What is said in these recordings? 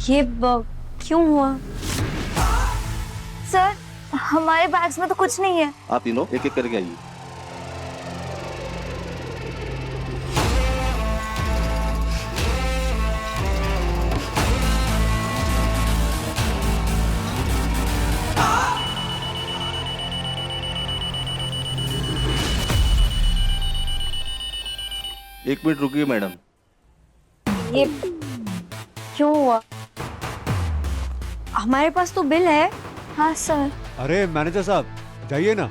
ये क्यों हुआ? सर, हमारे बैग्स में तो कुछ नहीं है। आप तीनों एक एक करके आइए। एक मिनट रुकिए मैडम। ये क्यों हुआ? हमारे पास तो बिल है। हाँ सर। अरे मैनेजर साहब जाइए ना।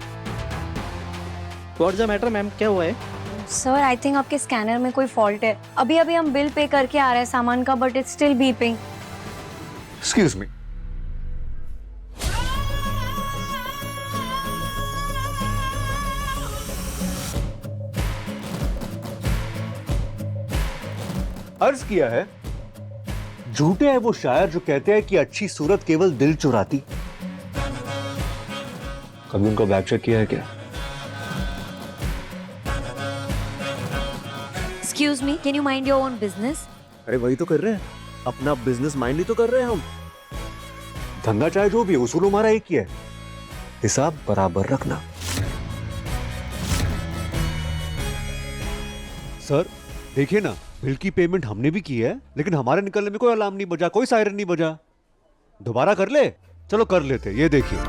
व्हाट्स द मैटर मैम, क्या हुआ है? सर आई थिंक आपके स्कैनर में कोई फॉल्ट है। अभी अभी हम बिल पे करके आ रहे हैं सामान का, but it's still beeping. Excuse me. अर्ज किया है, झूठे हैं वो शायर जो कहते हैं कि अच्छी सूरत केवल दिल चुराती। कभी उनका बैग चेक किया है क्या? Excuse me, can you mind your own business? अरे वही तो कर रहे हैं, अपना बिजनेस माइंड ही तो कर रहे हैं हम। धंधा चाहे जो भी, उसूल हमारा एक ही है, हिसाब बराबर रखना। सर देखिए ना, बिल की पेमेंट हमने भी की है, लेकिन हमारे निकलने में कोई अलार्म नहीं बजा, कोई सायरन नहीं बजा। दोबारा कर ले? चलो कर लेते, ये देखिए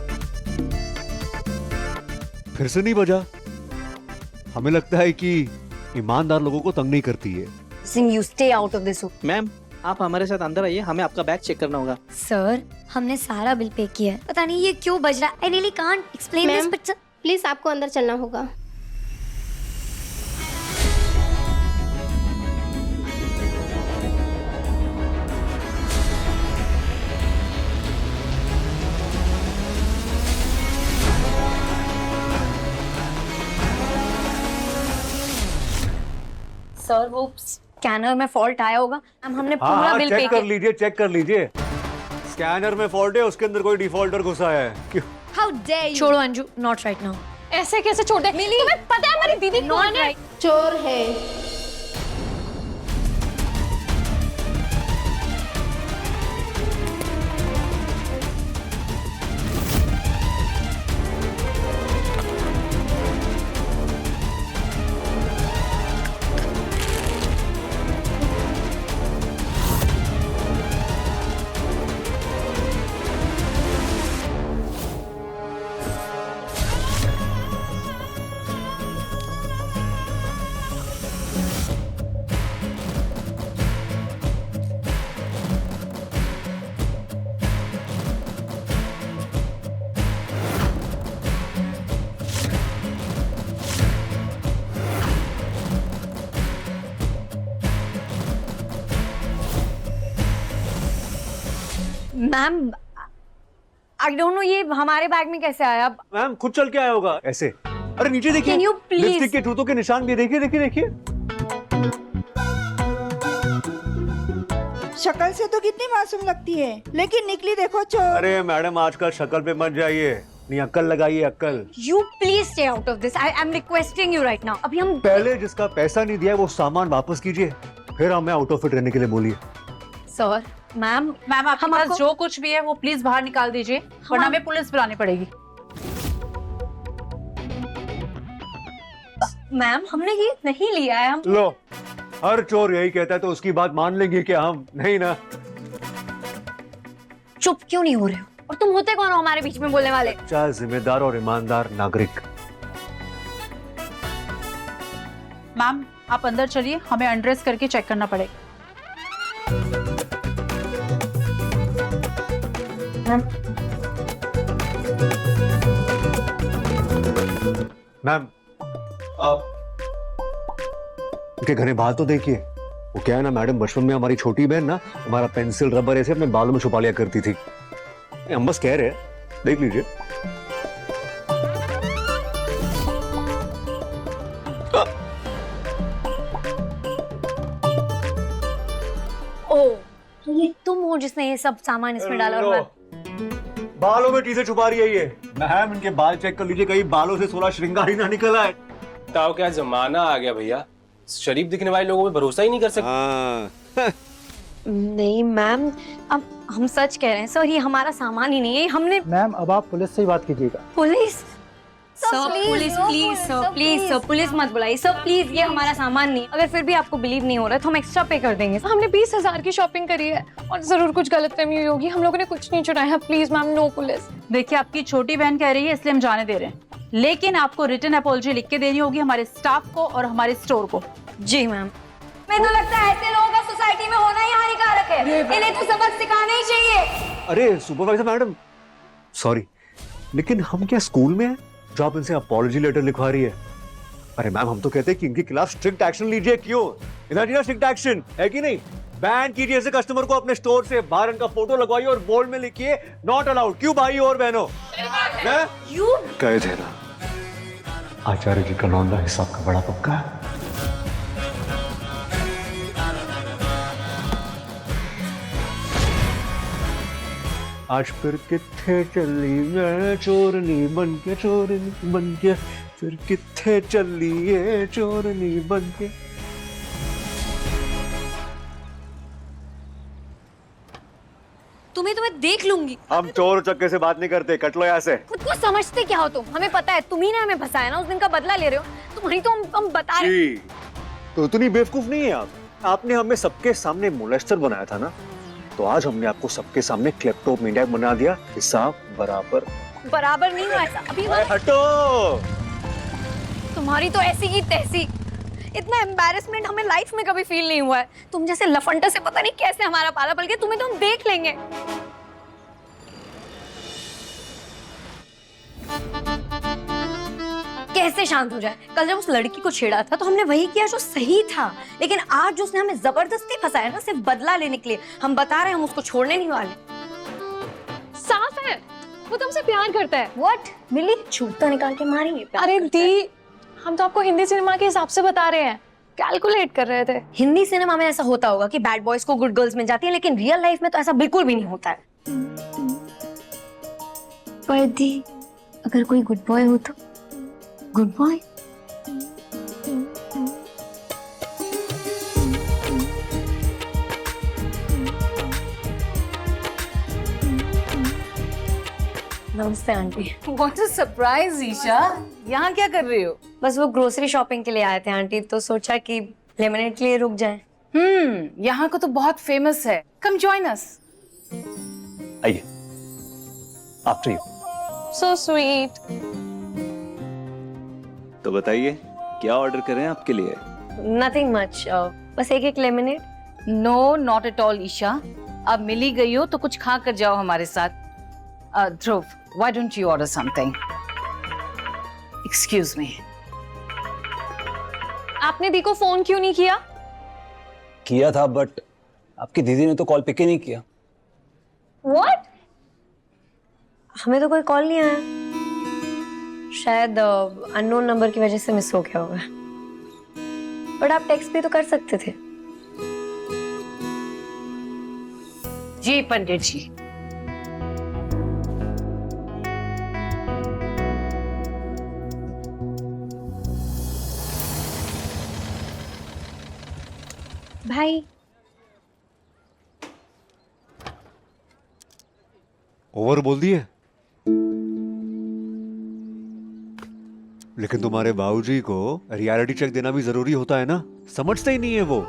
फिर से नहीं बजा। हमें लगता है कि ईमानदार लोगों को तंग नहीं करती है। Singh, you stay out of this. Ma'am आप हमारे साथ अंदर आइए, हमें आपका बैग चेक करना होगा। सर हमने सारा बिल पे किया है, पता नहीं ये क्यों बज रहा है। I really can't explain this, but please आपको अंदर चलना होगा। सर वो स्कैनर में फॉल्ट आया होगा। हमने पूरा बिल पे चेक कर लीजिए, चेक कर लीजिए। स्कैनर में फॉल्ट है, उसके अंदर कोई डिफॉल्टर घुसा है। क्यों? How dare you. छोड़ो अंजू, नॉट राइट नाउ। ऐसे कैसे छोड़ दे? तुम्हें पता है हमारी दीदी कौन है? चोर है। मैम आई डोंट नो ये हमारे बैग में कैसे आया। मैम खुद चल के आया होगा ऐसे। अरे नीचे देखिए, Can you please? लिपस्टिक के जूतों के निशान भी देखिए, देखिए देखिए। शक्ल से तो कितनी मासूम लगती है, लेकिन निकली देखो चोर। अरे मैडम आजकल शक्ल पे मत जाइए, नहीं अक्ल लगाइए, अक्ल। You please stay out of this. I am requesting you right now. अभी हम पहले जिसका पैसा नहीं दिया वो सामान वापस कीजिए, फिर हमें आउट ऑफ इट रहने के लिए बोलिए। सर मैम आपके पास जो कुछ भी है वो प्लीज बाहर निकाल दीजिए, वरना हमें पुलिस बुलानी पड़ेगी। मैम हमने ये नहीं लिया है। हम लो, हर चोर यही कहता है, तो उसकी बात मान लेंगे क्या हम? नहीं ना। चुप क्यों नहीं हो रहे हो? और तुम होते कौन हो हमारे बीच में बोलने वाले? अच्छा, जिम्मेदार और ईमानदार नागरिक। मैम आप अंदर चलिए, हमें अनड्रेस करके चेक करना पड़ेगा। मैम आप उनके घने बाल तो देखिए। वो क्या है ना मैडम, बचपन में हमारी छोटी बहन ना हमारा पेंसिल रबर ऐसे अपने बालों में छुपा लिया करती थी। हम बस कह रहे हैं, देख लीजिए। ओ ये तुम हो जिसने ये सब सामान इसमें डाला। और बालों में चीजें छुपा रही है ये। मैम इनके बाल चेक कर लीजिए, कहीं बालों से 16 श्रृंगार ही ना निकला है। ताऊ क्या जमाना आ गया भैया, शरीफ दिखने वाले लोगों पे भरोसा ही नहीं कर सकते। नहीं मैम, अब हम सच कह रहे हैं सर, ये हमारा सामान ही नहीं है, हमने। मैम अब आप पुलिस से ही बात कीजिएगा। Police? Sir, sir please, police no please police, sir, sir, please please. Sir, police मत बुलाइए सर, प्लीज, ये हमारा सामान नहीं है। अगर फिर भी आपको बिलीव नहीं हो रहा है तो हम एक्स्ट्रा पे कर देंगे। हमने 20,000 की शॉपिंग करी है और जरूर कुछ गलतफहमी हुई होगी। हम लोगों ने कुछ नहीं चुराया। Please ma'am, no police. देखिए, आपकी छोटी बहन कह रही है इसलिए हम जाने दे रहे हैं, लेकिन आपको रिटर्न अपॉलजी लिख के देनी होगी हमारे स्टाफ को और हमारे स्टोर को। जी मैम। मैं तो लगता है ऐसे लोगों का सोसाइटी में होना ही हानिकारक है, इन्हें तो सबक सिखाना ही चाहिए। अरे सुपरवाइजर मैडम, सॉरी, लेकिन हम क्या स्कूल में हैं जो आप इनसे अपॉलजी लेटर लिखवा रही है? अरे मैम, हम तो कहते हैं कि इनके खिलाफ स्ट्रिक्ट एक्शन लीजिए। क्यों? इधर स्ट्रिक्ट एक्शन है कि नहीं? बैन कीजिए ऐसे कस्टमर को अपने स्टोर से बाहर, इनका फोटो लगवाइए और बोर्ड में लिखिए नॉट अलाउड। क्यों भाई और बहनों? कह देना आचार्य जी का लौंडा हिसाब का बड़ा पक्का है। आज फिर किथे चली मैं चोरनी बन के, चोरनी बन के, फिर किथे चली ये चोरनी बन के। तुम्हें देख लूंगी। हम चोर चक्के से बात नहीं करते, कट लो यहाँ से। खुद को समझते क्या हो तुम? हमें पता है तुम ही ने हमें फंसाया ना, उस दिन का बदला ले रहे हो। तुम्हारी तो हम बता रहे हैं। जी, तो इतनी बेवकूफ नहीं है आप। आपने हमें सबके सामने मोलेस्टर बनाया था ना, तो आज हमने आपको सबके सामने क्लेप्टोमेनियाक बना दिया। हिसाब बराबर बराबर नहीं हुआ ऐसा अभी। हटो। तुम्हारी तो ऐसी की तैसी। इतना एम्बैरेसमेंट हमें लाइफ में कभी फील नहीं हुआ है। तुम जैसे लफंडा से पता नहीं कैसे हमारा पाला पल गया। तुम्हें तो हम देख लेंगे। कैसे शांत हो जाए? कल जब उस लड़की को छेड़ा था तो हमने वही किया जो सही था, लेकिन आज जो उसने हमें जबरदस्ती फंसाया ना, सिर्फ बदला लेने के लिए, हम बता रहे हैं हम उसको छोड़ने नहीं वाले। साफ है वो तुमसे प्यार करता है। व्हाट? मिली छूटा निकाल के मारेंगे। अरे दी, हम तो आपको हिंदी सिनेमा के हिसाब से बता रहे हैं, कैलकुलेट कर रहे थे। हिंदी सिनेमा में ऐसा होता होगा कि बैड बॉयज को गुड गर्ल्स मिल जाती है, लेकिन रियल लाइफ में तो ऐसा बिल्कुल भी नहीं होता है। पर दी, अगर कोई गुड बॉय हो तो गुड बॉय। नमस्ते aunty. What a surprise, Isha. यहाँ क्या कर रही हो? बस वो ग्रोसरी शॉपिंग के लिए आए थे आंटी, तो सोचा कि लेमनेड के लिए रुक जाएं। यहाँ का तो बहुत फेमस है। Come join us। आइए, आफ्टर यू। So sweet। तो बताइए क्या ऑर्डर करें आपके लिए? नथिंग मच, बस एक lemonade. No, not at all, Isha. अब मिली गई हो तो कुछ खा कर जाओ हमारे साथ। ध्रुव, why don't you order something? Excuse me। आपने दी को फोन क्यों नहीं किया? किया था, बट आपकी दीदी ने तो कॉल पिक ही नहीं किया। What? हमें तो कोई कॉल नहीं आया। शायद अननोन नंबर की वजह से मिस हो गया होगा। बट आप टेक्स्ट भी तो कर सकते थे। जी पंडित जी। भाई, ओवर बोल दिए। लेकिन तुम्हारे बाबूजी को रियलिटी चेक देना भी जरूरी होता है ना, समझते ही नहीं है वो।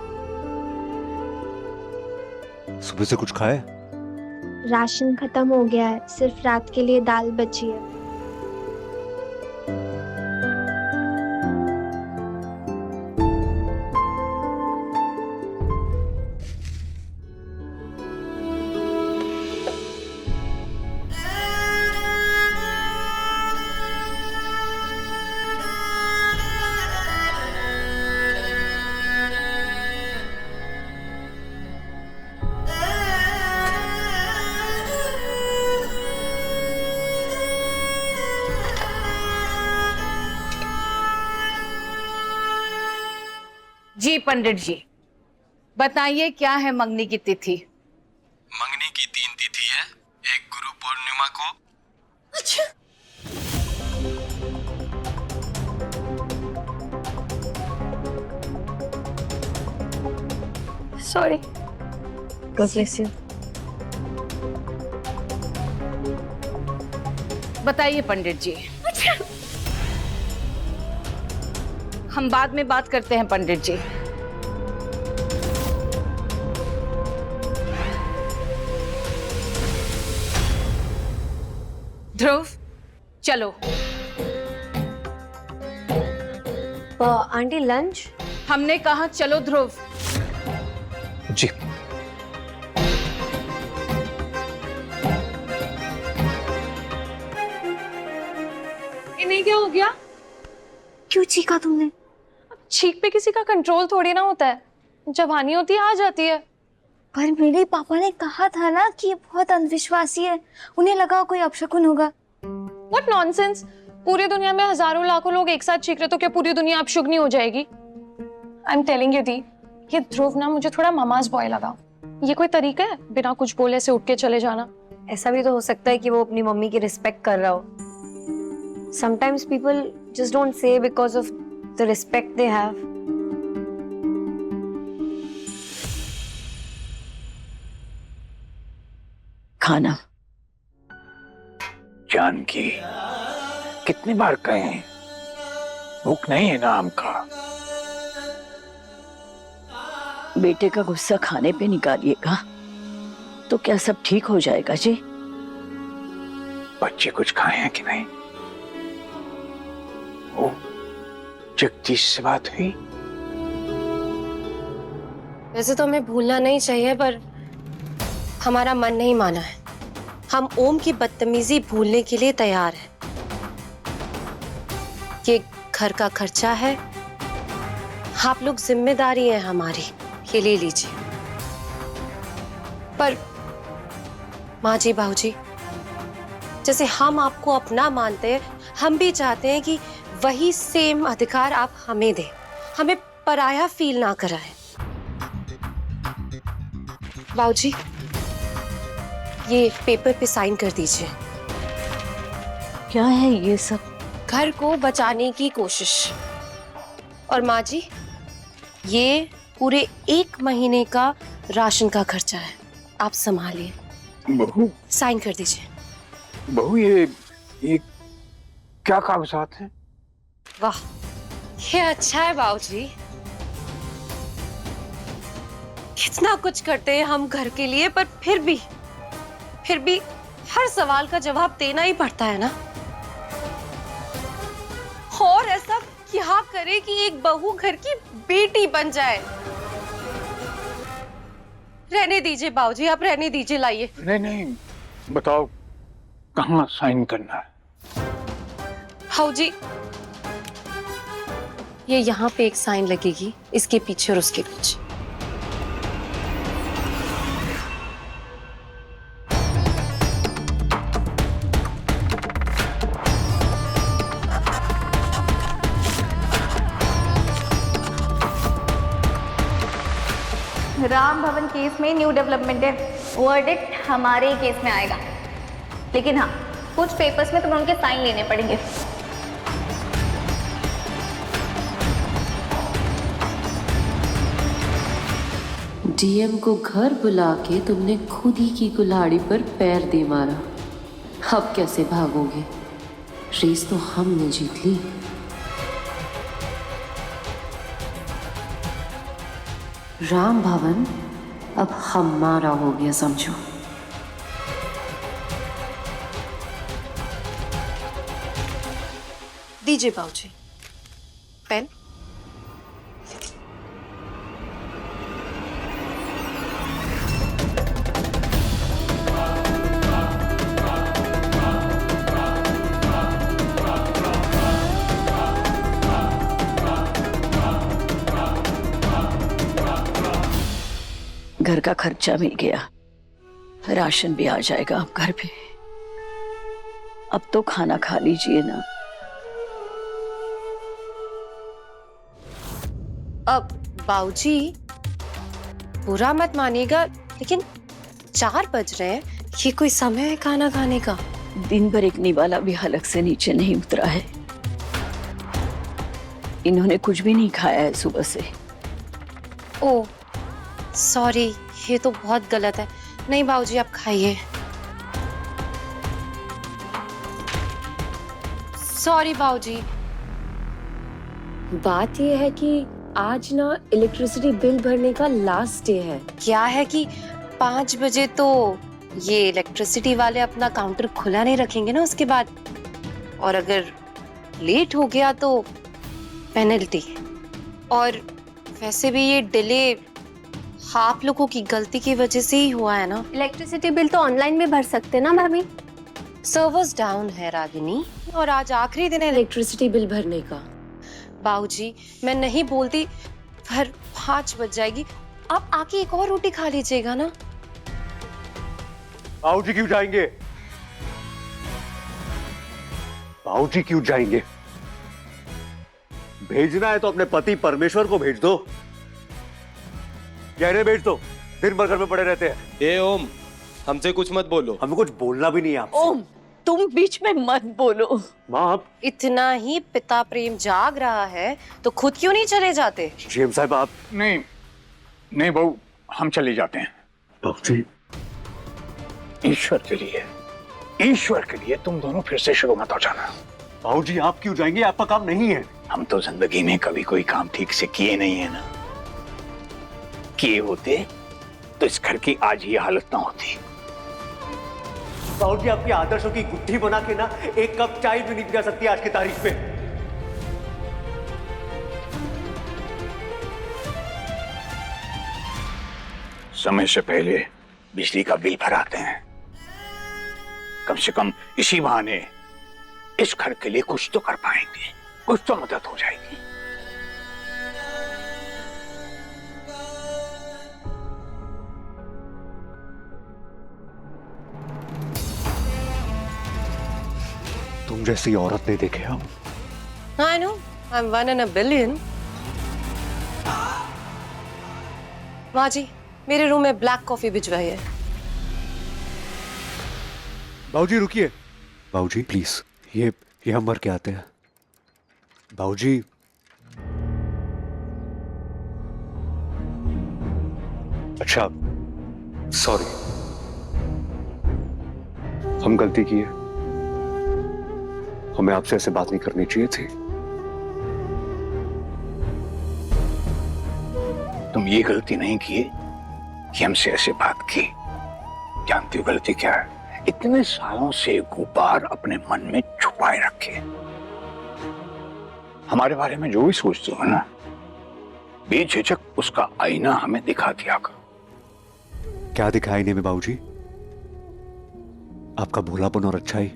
सुबह से कुछ खाए? राशन खत्म हो गया है, सिर्फ रात के लिए दाल बची है। जी पंडित जी, बताइए क्या है मंगनी की तिथि? मंगनी की 3 तिथि है, एक गुरु पूर्णिमा को। सॉरी। God bless you. बताइए पंडित जी। हम बाद में बात करते हैं पंडित जी। ध्रुव चलो। Aunty lunch? हमने कहा चलो ध्रुव। जी। इन्हें क्या हो गया? क्यों चीखा तुमने? छींक पे किसी का कंट्रोल थोड़ी ना होता है, जब आनी होती है आ जाती है। पर मेरे पापा ने कहा था ना कि ये बहुत अंधविश्वासी है, उन्हें लगा कोई अपशकुन होगा। What nonsense! पूरी दुनिया में हजारों लाखों लोग एक साथ चीख रहे तो क्या पूरी दुनिया अपशुगनी हो जाएगी? I'm telling you दी, ये ध्रुव ना मुझे थोड़ा ममाज बॉय लगा। ये कोई तरीका है बिना कुछ बोले से उठ के चले जाना? ऐसा भी तो हो सकता है कि वो अपनी मम्मी की रिस्पेक्ट कर रहा हो। Sometimes people just don't say because of the respect they have. खाना। जानकी, कितनी बार कहें, भूख नहीं है ना हमका। बेटे का गुस्सा खाने पे निकालिएगा तो क्या सब ठीक हो जाएगा जी? बच्चे कुछ खाए हैं कि नहीं? ओ, जगदीश से बात हुई? वैसे तो हमें भूलना नहीं चाहिए, पर हमारा मन नहीं माना है। हम ओम की बदतमीजी भूलने के लिए तैयार हैं। ये घर का खर्चा है, आप लोग जिम्मेदारी है हमारी, ये ले लीजिए। पर माँ जी, बाबूजी, जैसे हम आपको अपना मानते हैं, हम भी चाहते हैं कि वही सेम अधिकार आप हमें दें, हमें पराया फील ना कराएं। बाबूजी, ये पेपर पे साइन कर दीजिए। क्या है ये सब? घर को बचाने की कोशिश। और माँ जी, ये पूरे 1 महीने का राशन का खर्चा है, आप संभालिए। बहू, साइन कर दीजिए। बहू, ये क्या कागजात हैं? वाह, ये अच्छा है बाबूजी। कितना कुछ करते हैं हम घर के लिए, पर फिर भी हर सवाल का जवाब देना ही पड़ता है ना। और ऐसा क्या करे कि एक बहू घर की बेटी बन जाए? रहने दीजिए बाबूजी, आप रहने दीजिए, लाइए। नहीं, बताओ कहाँ साइन करना है? बाबूजी, ये यहाँ पे एक साइन लगेगी, इसके पीछे और उसके पीछे। राम भवन केस में न्यू डेवलपमेंट है। वर्डिक्ट हमारे ही केस में आएगा, लेकिन हाँ, कुछ पेपर्स में तुम्हें उनके साइन लेने पड़ेंगे। डीएम को घर बुला के तुमने खुद ही की कुल्हाड़ी पर पैर दे मारा। अब कैसे भागोगे? रेस तो हमने जीत ली। राम भवन अब हमारा हो गया, समझो। दीजिए बाबूजी पेन। घर का खर्चा मिल गया, राशन भी आ जाएगा अब घर पे। अब तो खाना खा लीजिए ना। अब बाबूजी, बुरा मत मानिएगा, लेकिन 4 बज रहे हैं, ये कोई समय है खाना खाने का? दिन भर एक निवाला भी हलक से नीचे नहीं उतरा है। इन्होंने कुछ भी नहीं खाया है सुबह से। ओ सॉरी, ये तो बहुत गलत है। नहीं बाबूजी, आप खाइए। सॉरी बाबूजी। बात ये है कि आज ना इलेक्ट्रिसिटी बिल भरने का लास्ट डे है। क्या है कि 5 बजे तो ये इलेक्ट्रिसिटी वाले अपना काउंटर खुला नहीं रखेंगे ना उसके बाद, और अगर लेट हो गया तो पेनल्टी। और वैसे भी ये डिले आप लोगों की गलती की वजह से ही हुआ है ना। इलेक्ट्रिसिटी बिल तो ऑनलाइन भी भर सकते ना भाभी। सर्वर्स डाउन है रागिनी, और आज आखिरी दिन है इलेक्ट्रिसिटी बिल भरने का। बाबूजी, मैं नहीं बोलती पर 5 बज जाएगी, आप आके एक और रोटी खा लीजिएगा ना। बाबूजी क्यों जाएंगे? बाबूजी क्यों जाएंगे? भेजना है तो अपने पति परमेश्वर को भेज दो, गहरे भेज दो, दिन भर घर में पड़े रहते हैं। ए ओम, हमसे कुछ मत बोलो। हमें कुछ बोलना भी नहीं है आपसे। ओम, तुम बीच में मत बोलो। माँ आप इतना ही पिता प्रेम जाग रहा है तो खुद क्यों नहीं चले जाते? जेम साहब आप। नहीं नहीं बहू, हम चले जाते हैं। बाबूजी, ईश्वर के लिए तुम दोनों फिर से शुरू मत हो जाना। बाबूजी आप क्यों जाएंगे? आपका काम नहीं है। हम तो जिंदगी में कभी कोई काम ठीक से किए नहीं है ना। किए होते तो इस घर की आज ये हालत ना होती। बाबूजी आपकी आदर्शों की गुत्थी बना के ना एक कप चाय भी नहीं पी जा सकती आज की तारीख में। समय से पहले बिजली का बिल भराते हैं। कम से कम इसी बहाने इस घर के लिए कुछ तो कर पाएंगे, कुछ तो मदद हो जाएगी। तुम जैसी औरत नहीं देखे हम। I know, I'm 1 in a billion। माँ जी, मेरे रूम में ब्लैक कॉफी भिजवाई है। बाबूजी रुकिए। बाबूजी प्लीज, ये हम मर के आते हैं। बाबूजी अच्छा, सॉरी, हम गलती किए, हमें आपसे ऐसे बात नहीं करनी चाहिए थी। तुम ये गलती नहीं की कि हमसे ऐसे बात की। जानती हो गलती क्या है? इतने सालों से गुबार अपने मन में छुपाए रखे। हमारे बारे में जो भी सोचते हो ना, बेझिझक उसका आईना हमें दिखा दिया करो। क्या दिखा आईने में बाबूजी? आपका भोलापन और अच्छाई,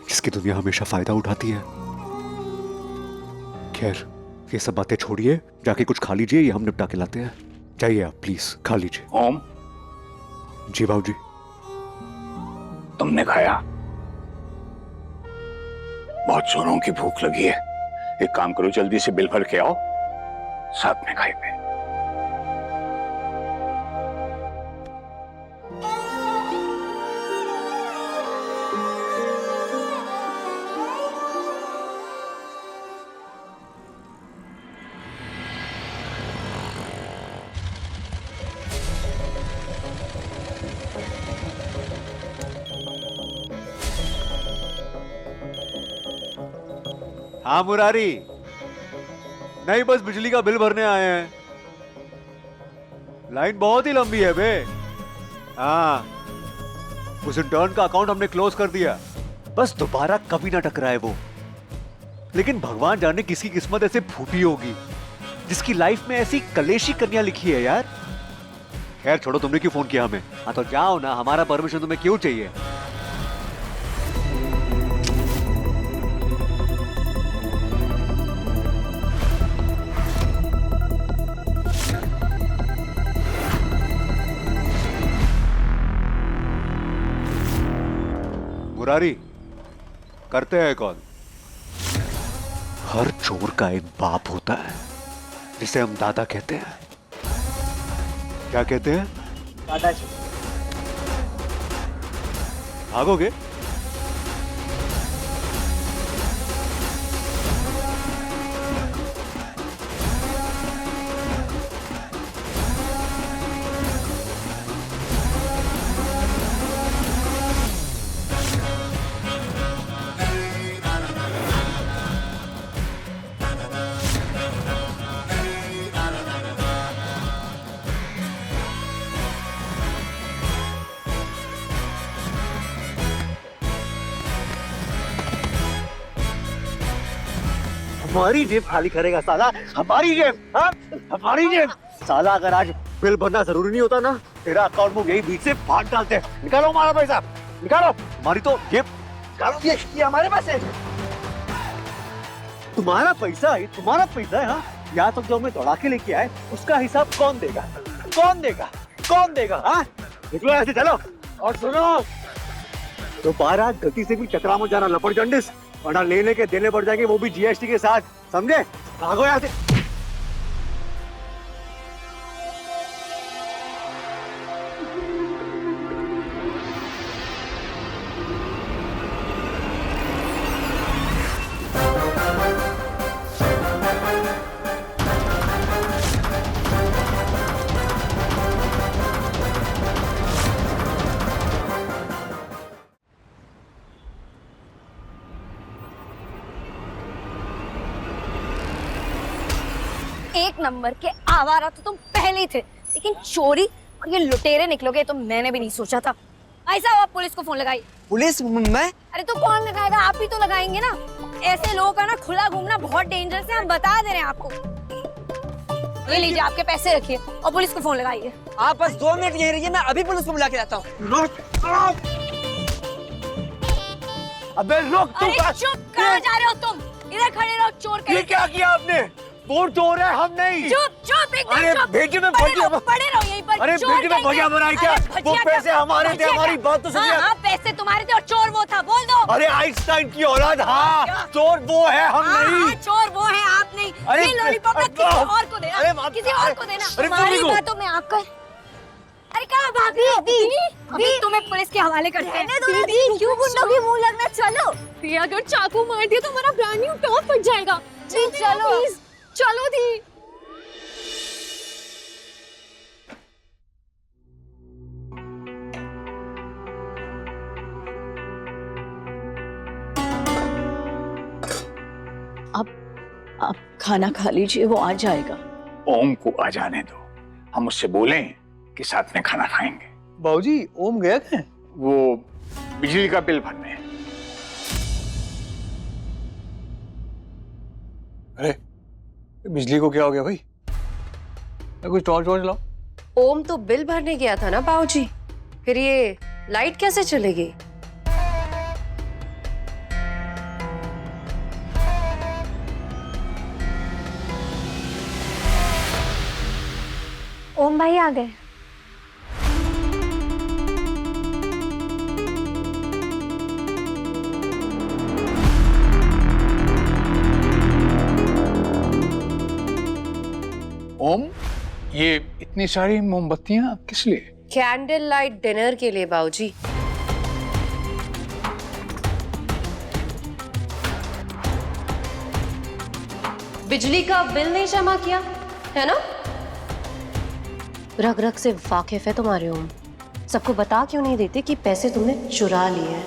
जिसकी दुनिया हमेशा फायदा उठाती है। खैर, ये सब बातें छोड़िए, जाके कुछ खा लीजिए, ये हम निपटा के लाते हैं। जाइए आप प्लीज, खा लीजिए। ओम। जी बाबूजी। तुमने खाया? बहुत जोरों की भूख लगी है। एक काम करो, जल्दी से बिल भर के आओ, साथ में खाएंगे। हाँ मुरारी, नहीं बस बिजली का बिल भरने आए हैं। लाइन बहुत ही लंबी है बे। हाँ, उस इंटर्न का अकाउंट हमने क्लोज कर दिया, बस दोबारा कभी ना टकराए वो। लेकिन भगवान जाने किसकी किस्मत ऐसे फूटी होगी जिसकी लाइफ में ऐसी कलेशी कन्या लिखी है यार। खैर छोड़ो, तुमने क्यों फोन किया हमें? हाँ तो जाओ ना, हमारा परमिशन तुम्हें क्यों चाहिए? मुरारी, करते हैं कॉल। हर चोर का एक बाप होता है जिसे हम दादा कहते हैं। क्या कहते हैं? दादाजी। भागोगे? हमारी जेब खाली करेगा साला, हमारी जेब, हाँ? हमारी जेब। साला अगर आज बिल भरना जरूरी नहीं होता ना, तेरा अकाउंट में यही बीच से फाड़ डालते हैं। निकालो हमारा पैसा, निकालो। हमारी तो जेब निकालो, ये हमारे पास है। तुम्हारा पैसा है, तुम्हारा पैसा है। हाँ, यहाँ तक जो हमें दौड़ा के लेके आए, उसका हिसाब कौन देगा? कौन देगा? कौन देगा? हाँ, निकलो ऐसे, चलो। और सुनो, दोबारा गलती से भी टकरा मत जाना लपड़जंडिस, वरना लेने के देने पड़ जाएंगे, वो भी जीएसटी के साथ, समझे? भागो यहाँ से। एक नंबर के आवारा तो तुम पहले ही थे, लेकिन चोरी और ये लुटेरे निकलोगे तो मैंने भी नहीं सोचा था। ऐसा आप पुलिस को फोन लगाइए। पुलिस? मैं? अरे तो कौन लगाएगा, आप ही तो लगाएंगे ना। ऐसे लोगों का ना खुला घूमना बहुत डेंजरस है, हम बता दे रहे हैं आपको। ये लीजिए, आपके पैसे रखिए और पुलिस को फोन लगाइए। आप बस 2 मिनट यहीं रहिए, मैं अभी पुलिस को बुला के आता हूँ। अबे रुक, तू अरे चुप, कहाँ जा रहे हो तुम? इधर खड़े रहो, चोर कहीं। ये क्या किया आपने? वो चोर है, हम नहीं। चुप चुप, एकदम अरे चुप। भेजे में पड़े रहो यहीं पर। अरे चोर भेजे में कहीं भजिया के। बनाई क्या? अरे वो भजिया पैसे क्या? हमारे थे, भजिया हमारी क्या? बात तो सुनिए। हाँ, पैसे तुम्हारे थे और चोर वो था, बोल दो। अरे आइंस्टाइन की औलाद, हाँ, चोर वो है, हम नहीं। चोर वो है, आप नहीं। अरे ये लॉलीपॉप ना किसी और को देना, किसी और को देना। अरे हमारी बातों में आपका। अरे कहाँ भाग रही हो? अभी तुम्हें पुलिस के हवाले करते हैं। दीदी, क्यों गुंडों की मुंह लगना? चलो। दी, अगर चाकू मार दिया तो हमारा ब्रांड न्यू टॉप फट जाएगा। चलो प्लीज, चलो दी। आप खाना खा लीजिए, वो आ जाएगा। ओम को आ जाने दो, हम उससे बोलें कि साथ में खाना खाएंगे। बाबूजी, ओम गया क्या? वो बिजली का बिल भरने। अरे बिजली को क्या हो गया भाई? कुछ टॉर्च लाओ। ओम तो बिल भरने गया था ना बाबूजी, फिर ये लाइट कैसे चलेगी? ओम भाई आ गए। ओम, ये इतनी सारी मोमबत्तियां किस लिए? कैंडल लाइट डिनर के लिए बाबूजी। बिजली का बिल नहीं जमा किया है ना? रग रग से वाकिफ है तुम्हारे ओम। सबको बता क्यों नहीं देते कि पैसे तुमने चुरा लिए हैं?